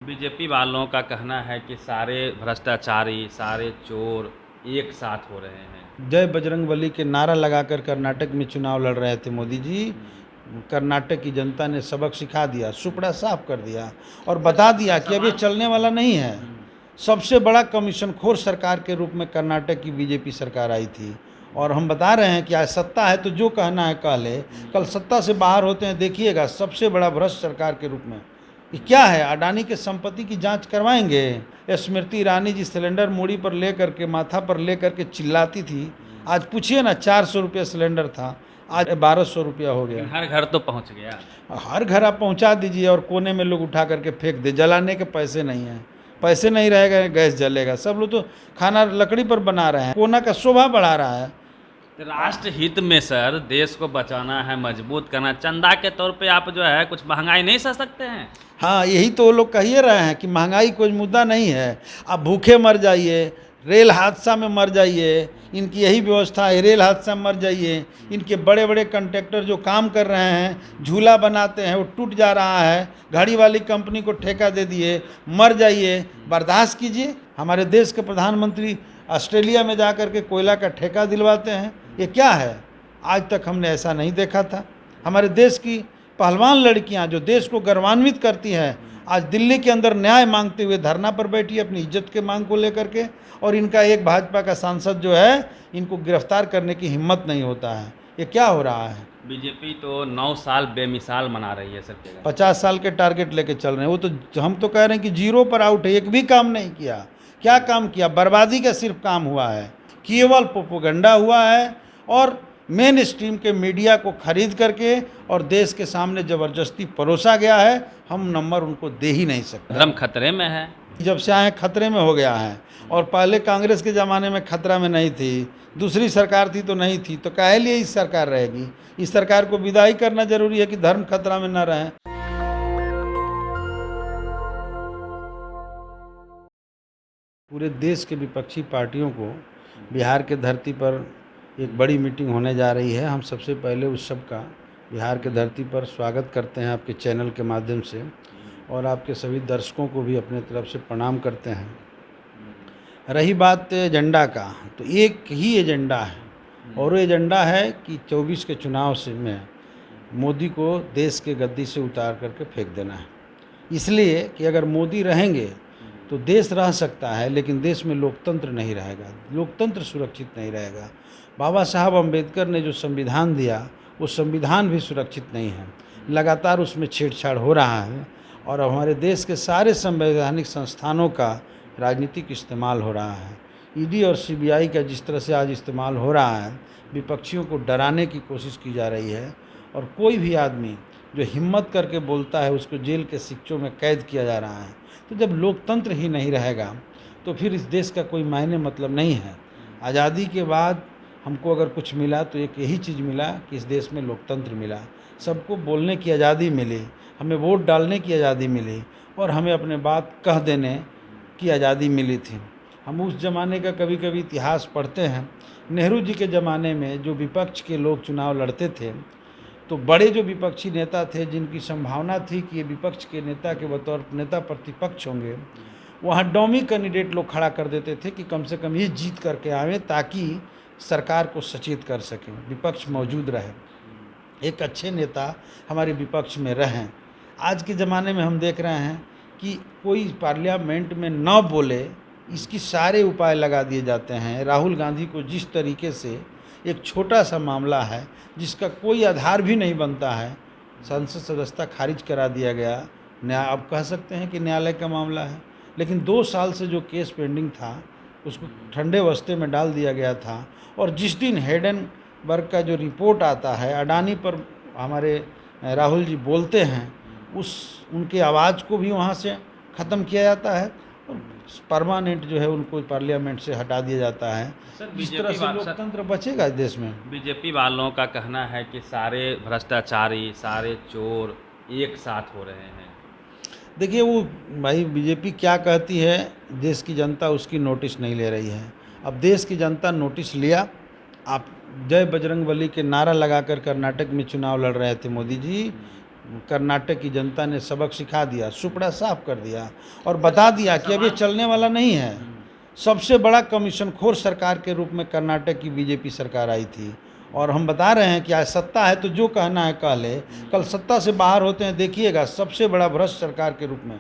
BJP वालों का कहना है कि सारे भ्रष्टाचारी, सारे चोर एक साथ हो रहे हैं। जय बजरंगबली के नारा लगाकर कर्नाटक में चुनाव लड़ रहे थे मोदी जी। कर्नाटक की जनता ने सबक सिखा दिया, सुपड़ा साफ कर दिया और बता दिया कि अब ये चलने वाला नहीं है। सबसे बड़ा कमीशनखोर सरकार के रूप में कर्नाटक की बीजेपी सरकार आई थी और हम बता रहे हैं कि आज सत्ता है तो जो कहना है कह ले, कल सत्ता से बाहर होते हैं देखिएगा सबसे बड़ा भ्रष्ट सरकार के रूप में। ये क्या है, अडानी के संपत्ति की जांच करवाएंगे। स्मृति ईरानी जी सिलेंडर मूड़ी पर ले करके, माथा पर ले करके चिल्लाती थी, आज पूछिए ना 400 रुपये सिलेंडर था, आज 1200 रुपया हो गया। हर घर तो पहुंच गया। हर घर आप पहुंचा दीजिए और कोने में लोग उठा करके फेंक दे, जलाने के पैसे नहीं हैं। पैसे नहीं रहेगा गैस जलेगा। सब लोग तो खाना लकड़ी पर बना रहे हैं, कोना का शोभा बढ़ा रहा है। राष्ट्र हित में सर देश को बचाना है, मजबूत करना, चंदा के तौर पे आप जो है कुछ महंगाई नहीं सह सकते हैं। हाँ, यही तो वो लोग कह ही रहे हैं कि महंगाई कोई मुद्दा नहीं है, आप भूखे मर जाइए, रेल हादसा में मर जाइए, इनकी यही व्यवस्था है, रेल हादसा में मर जाइए। इनके बड़े बड़े कंट्रैक्टर जो काम कर रहे हैं, झूला बनाते हैं, वो टूट जा रहा है, घड़ी वाली कंपनी को ठेका दे दिए, मर जाइए, बर्दाश्त कीजिए। हमारे देश के प्रधानमंत्री ऑस्ट्रेलिया में जा कर के कोयला का ठेका दिलवाते हैं, ये क्या है? आज तक हमने ऐसा नहीं देखा था। हमारे देश की पहलवान लड़कियां जो देश को गौरवान्वित करती हैं, आज दिल्ली के अंदर न्याय मांगते हुए धरना पर बैठी है अपनी इज्जत के मांग को लेकर के, और इनका एक भाजपा का सांसद जो है इनको गिरफ्तार करने की हिम्मत नहीं होता है। ये क्या हो रहा है? बीजेपी तो 9 साल बेमिसाल मना रही है सर। 50 साल के टारगेट लेके चल रहे हैं। वो तो हम तो कह रहे हैं कि जीरो पर आउट है, एक भी काम नहीं किया। क्या काम किया? बर्बादी का सिर्फ काम हुआ है, केवल प्रोपेगेंडा हुआ है और मेन स्ट्रीम के मीडिया को खरीद करके और देश के सामने ज़बरदस्ती परोसा गया है। हम नंबर उनको दे ही नहीं सकते। धर्म खतरे में है। जब से आए खतरे में हो गया है, और पहले कांग्रेस के ज़माने में खतरा में नहीं थी, दूसरी सरकार थी तो नहीं थी, तो काहे लिए इस सरकार रहेगी? इस सरकार को विदाई करना जरूरी है कि धर्म खतरा में न रहे। पूरे देश के विपक्षी पार्टियों को बिहार के धरती पर एक बड़ी मीटिंग होने जा रही है। हम सबसे पहले उस सब का बिहार के धरती पर स्वागत करते हैं आपके चैनल के माध्यम से, और आपके सभी दर्शकों को भी अपने तरफ से प्रणाम करते हैं। रही बात एजेंडा का, तो एक ही एजेंडा है, और वो एजेंडा है कि 24 के चुनाव से में मोदी को देश के गद्दी से उतार करके फेंक देना है। इसलिए कि अगर मोदी रहेंगे तो देश रह सकता है, लेकिन देश में लोकतंत्र नहीं रहेगा, लोकतंत्र सुरक्षित नहीं रहेगा। बाबा साहब अम्बेडकर ने जो संविधान दिया वो संविधान भी सुरक्षित नहीं है, लगातार उसमें छेड़छाड़ हो रहा है, और हमारे देश के सारे संवैधानिक संस्थानों का राजनीतिक इस्तेमाल हो रहा है। ईडी और सीबीआई का जिस तरह से आज इस्तेमाल हो रहा है, विपक्षियों को डराने की कोशिश की जा रही है, और कोई भी आदमी जो हिम्मत करके बोलता है उसको जेल के शिक्षों में कैद किया जा रहा है। तो जब लोकतंत्र ही नहीं रहेगा तो फिर इस देश का कोई मायने मतलब नहीं है। आज़ादी के बाद हमको अगर कुछ मिला तो एक यही चीज़ मिला कि इस देश में लोकतंत्र मिला, सबको बोलने की आज़ादी मिली, हमें वोट डालने की आज़ादी मिली, और हमें अपने बात कह देने की आज़ादी मिली थी। हम उस ज़माने का कभी कभी इतिहास पढ़ते हैं। नेहरू जी के ज़माने में जो विपक्ष के लोग चुनाव लड़ते थे, तो बड़े जो विपक्षी नेता थे जिनकी संभावना थी कि ये विपक्ष के नेता के बतौर नेता प्रतिपक्ष होंगे, वहाँ डॉमी कैंडिडेट लोग खड़ा कर देते थे कि कम से कम ये जीत करके आवे ताकि सरकार को सचेत कर सकें, विपक्ष मौजूद रहे, एक अच्छे नेता हमारे विपक्ष में रहें। आज के ज़माने में हम देख रहे हैं कि कोई पार्लियामेंट में न बोले, इसकी सारे उपाय लगा दिए जाते हैं। राहुल गांधी को जिस तरीके से एक छोटा सा मामला है जिसका कोई आधार भी नहीं बनता है, संसद सदस्यता खारिज करा दिया गया। अब कह सकते हैं कि न्यायालय का मामला है, लेकिन 2 साल से जो केस पेंडिंग था उसको ठंडे बस्ते में डाल दिया गया था। और जिस दिन हेडनबर्ग का जो रिपोर्ट आता है, अडानी पर हमारे राहुल जी बोलते हैं, उनके आवाज़ को भी वहाँ से ख़त्म किया जाता है और परमानेंट जो है उनको पार्लियामेंट से हटा दिया जाता है। इस तरह से लोकतंत्र बचेगा इस देश में। बीजेपी वालों का कहना है कि सारे भ्रष्टाचारी, सारे चोर एक साथ हो रहे हैं। देखिए, वो भाई बीजेपी क्या कहती है, देश की जनता उसकी नोटिस नहीं ले रही है। अब देश की जनता नोटिस लिया। आप जय बजरंगबली के नारा लगाकर कर्नाटक में चुनाव लड़ रहे थे मोदी जी। कर्नाटक की जनता ने सबक सिखा दिया, सुपड़ा साफ कर दिया और बता दिया कि अब ये चलने वाला नहीं है। सबसे बड़ा कमीशनखोर सरकार के रूप में कर्नाटक की बीजेपी सरकार आई थी और हम बता रहे हैं कि आज सत्ता है तो जो कहना है कह ले, कल सत्ता से बाहर होते हैं देखिएगा सबसे बड़ा भ्रष्ट सरकार के रूप में।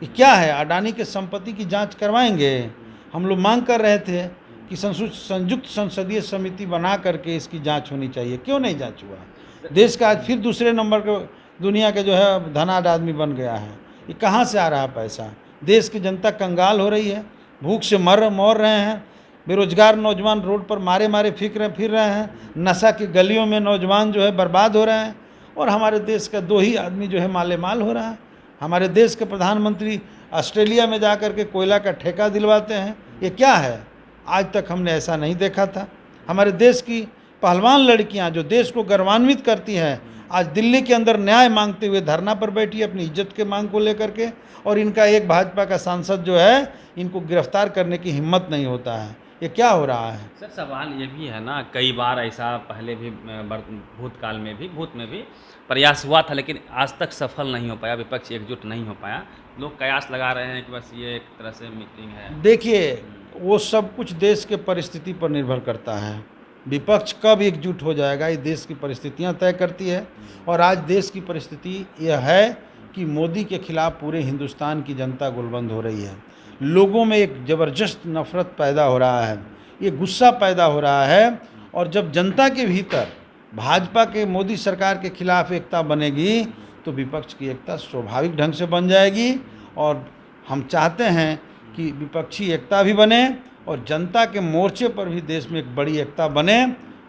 ये क्या है, अडानी के संपत्ति की जांच करवाएंगे। हम लोग मांग कर रहे थे कि संयुक्त संसदीय समिति बना करके इसकी जांच होनी चाहिए, क्यों नहीं जांच हुआ। देश का आज फिर दूसरे नंबर के दुनिया के जो है धनाढ्य आदमी बन गया है। ये कहाँ से आ रहा है पैसा। देश की जनता कंगाल हो रही है, भूख से मर रहे हैं, बेरोजगार नौजवान रोड पर मारे मारे फिर रहे हैं, नशा की गलियों में नौजवान जो है बर्बाद हो रहे हैं और हमारे देश का 2 ही आदमी जो है माले माल हो रहा है। हमारे देश के प्रधानमंत्री ऑस्ट्रेलिया में जा कर के कोयला का ठेका दिलवाते हैं। ये क्या है, आज तक हमने ऐसा नहीं देखा था। हमारे देश की पहलवान लड़कियां जो देश को गौरवान्वित करती हैं, आज दिल्ली के अंदर न्याय मांगते हुए धरना पर बैठी है अपनी इज्जत के मांग को लेकर के, और इनका एक भाजपा का सांसद जो है इनको गिरफ्तार करने की हिम्मत नहीं होता है। ये क्या हो रहा है। सर सवाल ये भी है ना, कई बार ऐसा पहले भी भूतकाल में भी प्रयास हुआ था, लेकिन आज तक सफल नहीं हो पाया, विपक्ष एकजुट नहीं हो पाया। लोग कयास लगा रहे हैं कि बस ये एक तरह से मीटिंग है। देखिए, वो सब कुछ देश के परिस्थिति पर निर्भर करता है। विपक्ष कब एकजुट हो जाएगा ये देश की परिस्थितियां तय करती है, और आज देश की परिस्थिति यह है कि मोदी के खिलाफ पूरे हिंदुस्तान की जनता गुलबंद हो रही है। लोगों में एक ज़बरदस्त नफरत पैदा हो रहा है, ये गुस्सा पैदा हो रहा है, और जब जनता के भीतर भाजपा के मोदी सरकार के खिलाफ एकता बनेगी तो विपक्ष की एकता स्वाभाविक ढंग से बन जाएगी। और हम चाहते हैं कि विपक्षी एकता भी बने और जनता के मोर्चे पर भी देश में एक बड़ी एकता बने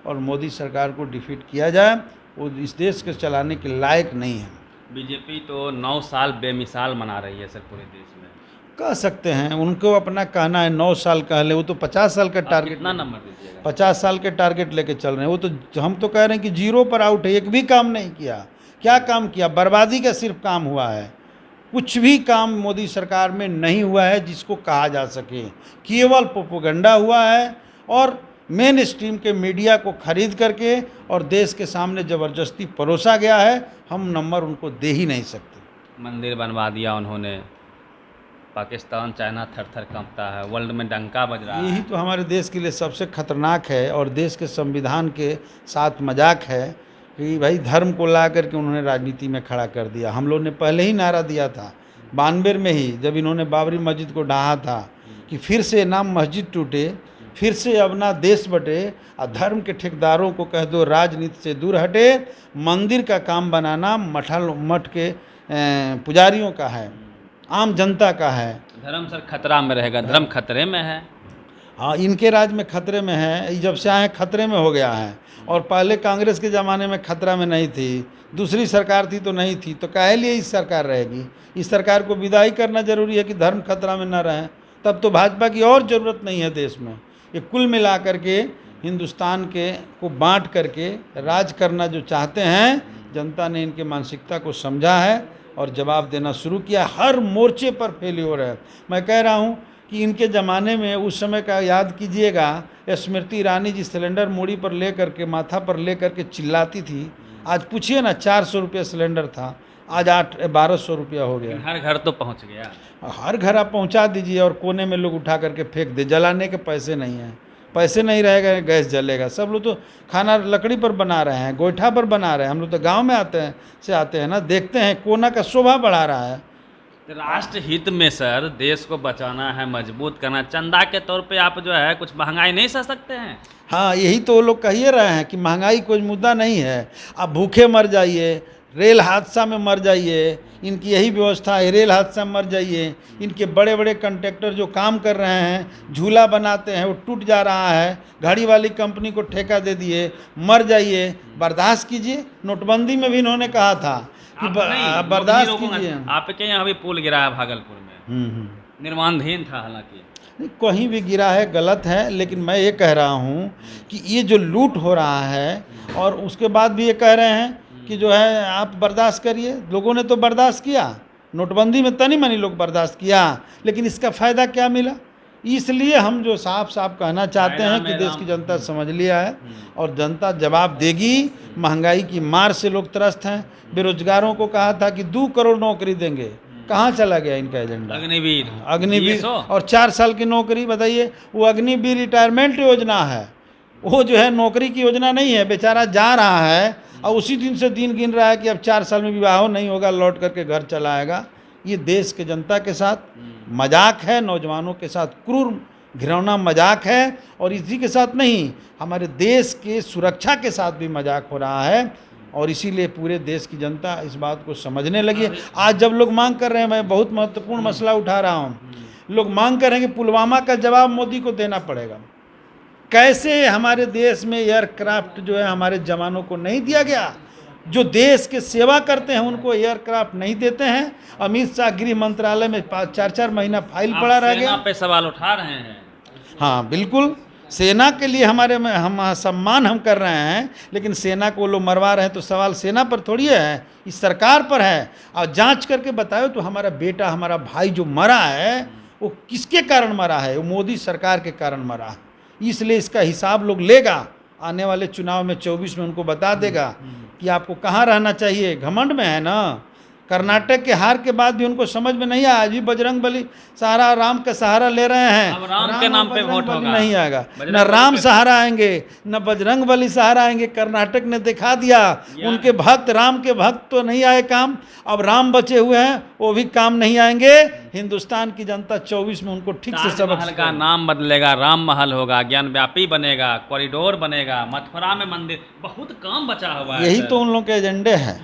और मोदी सरकार को डिफीट किया जाए। वो इस देश के चलाने के लायक नहीं है। बीजेपी तो 9 साल बेमिसाल मना रही है सर पूरे देश में। कह सकते हैं, उनको अपना कहना है 9 साल कह ले, वो तो 50 साल का टारगेट, कितना नंबर दीजिएगा? 50 साल के टारगेट लेके चल रहे हैं। वो तो हम तो कह रहे हैं कि 0 पर आउट है, एक भी काम नहीं किया। क्या काम किया, बर्बादी का सिर्फ काम हुआ है। कुछ भी काम मोदी सरकार में नहीं हुआ है जिसको कहा जा सके, केवल प्रोपेगेंडा हुआ है और मेन स्ट्रीम के मीडिया को खरीद करके और देश के सामने ज़बरदस्ती परोसा गया है। हम नंबर उनको दे ही नहीं सकते। मंदिर बनवा दिया उन्होंने, पाकिस्तान चाइना थर थर कांपता है, वर्ल्ड में डंका बज रहा है। यही तो हमारे देश के लिए सबसे खतरनाक है और देश के संविधान के साथ मजाक है कि भाई धर्म को ला करके उन्होंने राजनीति में खड़ा कर दिया। हम लोग ने पहले ही नारा दिया था 92 में ही, जब इन्होंने बाबरी मस्जिद को ढहा था कि फिर से ना मस्जिद टूटे, फिर से अब ना देश बटे, और धर्म के ठेकेदारों को कह दो राजनीति से दूर हटे। मंदिर का काम बनाना मठ के पुजारियों का है, आम जनता का है। धर्म सर खतरा में रहेगा, धर्म खतरे में है। हाँ, इनके राज में खतरे में है, जब से आए खतरे में हो गया है। और पहले कांग्रेस के ज़माने में खतरा में नहीं थी, दूसरी सरकार थी तो नहीं थी, तो काहे लिए इस सरकार रहेगी। इस सरकार को विदाई करना जरूरी है कि धर्म खतरा में न रहे, तब तो भाजपा की और ज़रूरत नहीं है देश में। ये कुल मिला करके हिंदुस्तान के को बांट करके राज करना जो चाहते हैं, जनता ने इनके मानसिकता को समझा है और जवाब देना शुरू किया। हर मोर्चे पर फेल्योर है। मैं कह रहा हूँ कि इनके ज़माने में उस समय का याद कीजिएगा, स्मृति ईरानी जी सिलेंडर मूड़ी पर ले करके माथा पर ले करके चिल्लाती थी। आज पूछिए ना, 400 रुपये सिलेंडर था, आज 1200 रुपया हो गया। हर घर तो पहुंच गया। हर घर आप पहुंचा दीजिए और कोने में लोग उठा करके फेंक दे। जलाने के पैसे नहीं हैं, पैसे नहीं रहेगा गैस जलेगा। सब लोग तो खाना लकड़ी पर बना रहे हैं, गोईठा पर बना रहे हैं। हम लोग तो गांव में आते हैं ना, देखते हैं कोना का शोभा बढ़ा रहा है। राष्ट्र हित में सर देश को बचाना है, मजबूत करना, चंदा के तौर पे आप जो है कुछ महंगाई नहीं सह सकते हैं। हाँ, यही तो वो लोग कहिए रहे हैं कि महंगाई कोई मुद्दा नहीं है। आप भूखे मर जाइए, रेल हादसा में मर जाइए, इनकी यही व्यवस्था है, रेल हादसा में मर जाइए। इनके बड़े बड़े कंट्रैक्टर जो काम कर रहे हैं, झूला बनाते हैं, वो टूट जा रहा है, घड़ी वाली कंपनी को ठेका दे दिए, मर जाइए, बर्दाश्त कीजिए। नोटबंदी में भी इन्होंने कहा था कि बर्दाश्त कीजिए। आपके यहाँ भी पुल गिरा है भागलपुर में, निर्माणाधीन था हालांकि। नहीं, कहीं भी गिरा है गलत है, लेकिन मैं ये कह रहा हूँ कि ये जो लूट हो रहा है, और उसके बाद भी ये कह रहे हैं कि जो है आप बर्दाश्त करिए। लोगों ने तो बर्दाश्त किया, नोटबंदी में तनी मनी लोग बर्दाश्त किया, लेकिन इसका फ़ायदा क्या मिला। इसलिए हम जो साफ साफ कहना चाहते हैं कि देश की जनता समझ लिया है और जनता जवाब देगी। महंगाई की मार से लोग त्रस्त हैं। बेरोजगारों को कहा था कि 2 करोड़ नौकरी देंगे, कहाँ चला गया इनका एजेंडा? अग्निवीर और 4 साल की नौकरी, बताइए। वो अग्निवीर रिटायरमेंट योजना है, वो जो है नौकरी की योजना नहीं है। बेचारा जा रहा है और उसी दिन से दिन गिन रहा है कि अब 4 साल में विवाह नहीं होगा, लौट करके घर चला आएगा। ये देश के जनता के साथ मजाक है, नौजवानों के साथ क्रूर घिनौना मजाक है। और इसी के साथ नहीं, हमारे देश के सुरक्षा के साथ भी मजाक हो रहा है। और इसीलिए पूरे देश की जनता इस बात को समझने लगी है। आज जब लोग मांग कर रहे हैं, मैं बहुत महत्वपूर्ण मसला उठा रहा हूँ, लोग मांग कर रहे हैं कि पुलवामा का जवाब मोदी को देना पड़ेगा। कैसे हमारे देश में एयरक्राफ्ट जो है हमारे जवानों को नहीं दिया गया? जो देश के सेवा करते हैं उनको एयरक्राफ्ट नहीं देते हैं। अमित शाह गृह मंत्रालय में 4-4 महीना फाइल पड़ा रह गया। पे सवाल उठा रहे हैं। हाँ बिल्कुल, सेना के लिए हम सम्मान हम कर रहे हैं, लेकिन सेना को लोग मरवा रहे हैं तो सवाल सेना पर थोड़ी है, इस सरकार पर है। और जांच करके बताओ तो हमारा बेटा, हमारा भाई जो मरा है वो किसके कारण मरा है? वो मोदी सरकार के कारण मरा है। इसलिए इसका हिसाब लोग लेगा आने वाले चुनाव में 24 में, उनको बता देगा कि आपको कहाँ रहना चाहिए। घमंड में है ना। कर्नाटक के हार के बाद भी उनको समझ में नहीं आया। अभी बजरंग बली सहारा, राम का सहारा ले रहे हैं। अब राम के नाम पे वोट होगा, नहीं आएगा। न राम सहारा आएंगे न बजरंग बली सहारा आएंगे। कर्नाटक ने दिखा दिया, उनके भक्त, राम के भक्त तो नहीं आए काम। अब राम बचे हुए हैं, वो भी काम नहीं आएंगे। हिंदुस्तान की जनता 24 में उनको ठीक से सबक महल का नाम बदलेगा, राम महल होगा, ज्ञान व्यापी बनेगा, कॉरिडोर बनेगा, मथुरा में मंदिर, बहुत काम बचा हुआ है। यही तो उन लोगों के एजेंडे हैं,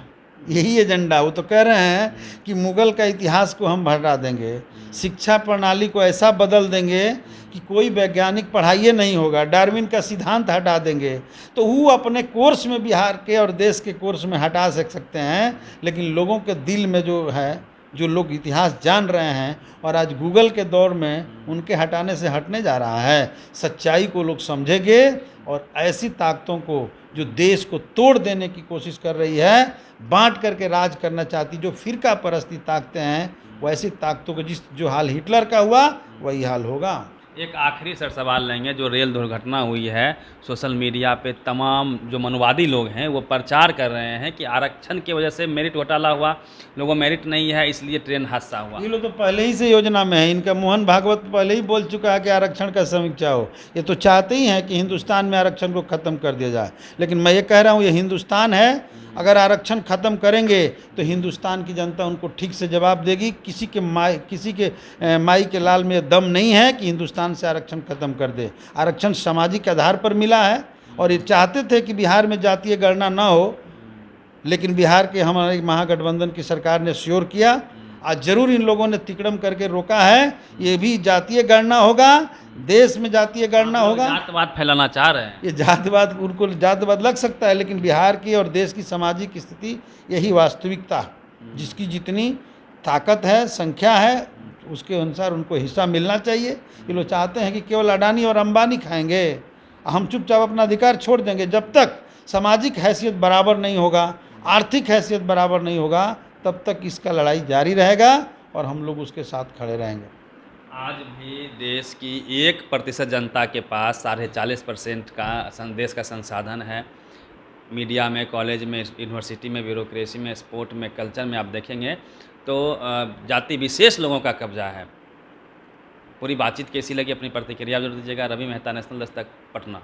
यही एजेंडा। वो तो कह रहे हैं कि मुगल का इतिहास को हम भटा देंगे, शिक्षा प्रणाली को ऐसा बदल देंगे कि कोई वैज्ञानिक पढ़ाइए नहीं होगा, डार्विन का सिद्धांत हटा देंगे। तो वो अपने कोर्स में, बिहार के और देश के कोर्स में हटा सकते हैं, लेकिन लोगों के दिल में जो है, जो लोग इतिहास जान रहे हैं और आज गूगल के दौर में उनके हटाने से हटने जा रहा है। सच्चाई को लोग समझेंगे और ऐसी ताकतों को जो देश को तोड़ देने की कोशिश कर रही है, बांट करके राज करना चाहती, जो फिरका परस्ती ताकतें हैं, वैसी ताकतों को जो हाल हिटलर का हुआ वही हाल होगा। एक आखिरी सर सवाल लेंगे। जो रेल दुर्घटना हुई है, सोशल मीडिया पे तमाम जो मनुवादी लोग हैं वो प्रचार कर रहे हैं कि आरक्षण की वजह से मेरिट घोटाला हुआ, लोगों मेरिट नहीं है इसलिए ट्रेन हादसा हुआ। ये लोग तो पहले ही से योजना में है। इनका मोहन भागवत पहले ही बोल चुका है कि आरक्षण का समीक्षा हो। ये तो चाहते ही हैं कि हिंदुस्तान में आरक्षण को ख़त्म कर दिया जाए। लेकिन मैं ये कह रहा हूँ, ये हिंदुस्तान है, अगर आरक्षण ख़त्म करेंगे तो हिंदुस्तान की जनता उनको ठीक से जवाब देगी। किसी के माई के लाल में दम नहीं है कि हिंदुस्तान से आरक्षण ख़त्म कर दे। आरक्षण सामाजिक आधार पर मिला है और ये चाहते थे कि बिहार में जातीय गणना ना हो, लेकिन बिहार के हमारे महागठबंधन की सरकार ने श्योर किया। आज जरूर इन लोगों ने तिकड़म करके रोका है। ये भी जातीय गणना होगा, देश में जातीय गणना होगा। जातवाद फैलाना चाह रहे हैं। ये जातवाद, उनको जातवाद लग सकता है, लेकिन बिहार की और देश की सामाजिक स्थिति यही वास्तविकता, जिसकी जितनी ताकत है, संख्या है, उसके अनुसार उनको हिस्सा मिलना चाहिए। ये लोग चाहते हैं कि केवल अडानी और अंबानी खाएंगे, हम चुपचाप अपना अधिकार छोड़ देंगे। जब तक सामाजिक हैसियत बराबर नहीं होगा, आर्थिक हैसियत बराबर नहीं होगा, तब तक इसका लड़ाई जारी रहेगा और हम लोग उसके साथ खड़े रहेंगे। आज भी देश की 1% जनता के पास 40.5% का देश का संसाधन है। मीडिया में, कॉलेज में, यूनिवर्सिटी में, ब्यूरोक्रेसी में, स्पोर्ट में, कल्चर में आप देखेंगे तो जाति विशेष लोगों का कब्जा है। पूरी बातचीत कैसी लगी, अपनी प्रतिक्रिया जरूर दीजिएगा। रवि मेहता, नेशनल दस्तक, पटना।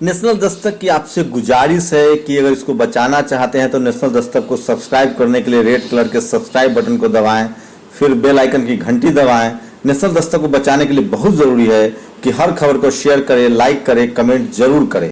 नेशनल दस्तक की आपसे गुजारिश है कि अगर इसको बचाना चाहते हैं तो नेशनल दस्तक को सब्सक्राइब करने के लिए रेड कलर के सब्सक्राइब बटन को दबाएं, फिर बेल आइकन की घंटी दबाएं। नेशनल दस्तक को बचाने के लिए बहुत जरूरी है कि हर खबर को शेयर करें, लाइक करें, कमेंट जरूर करें।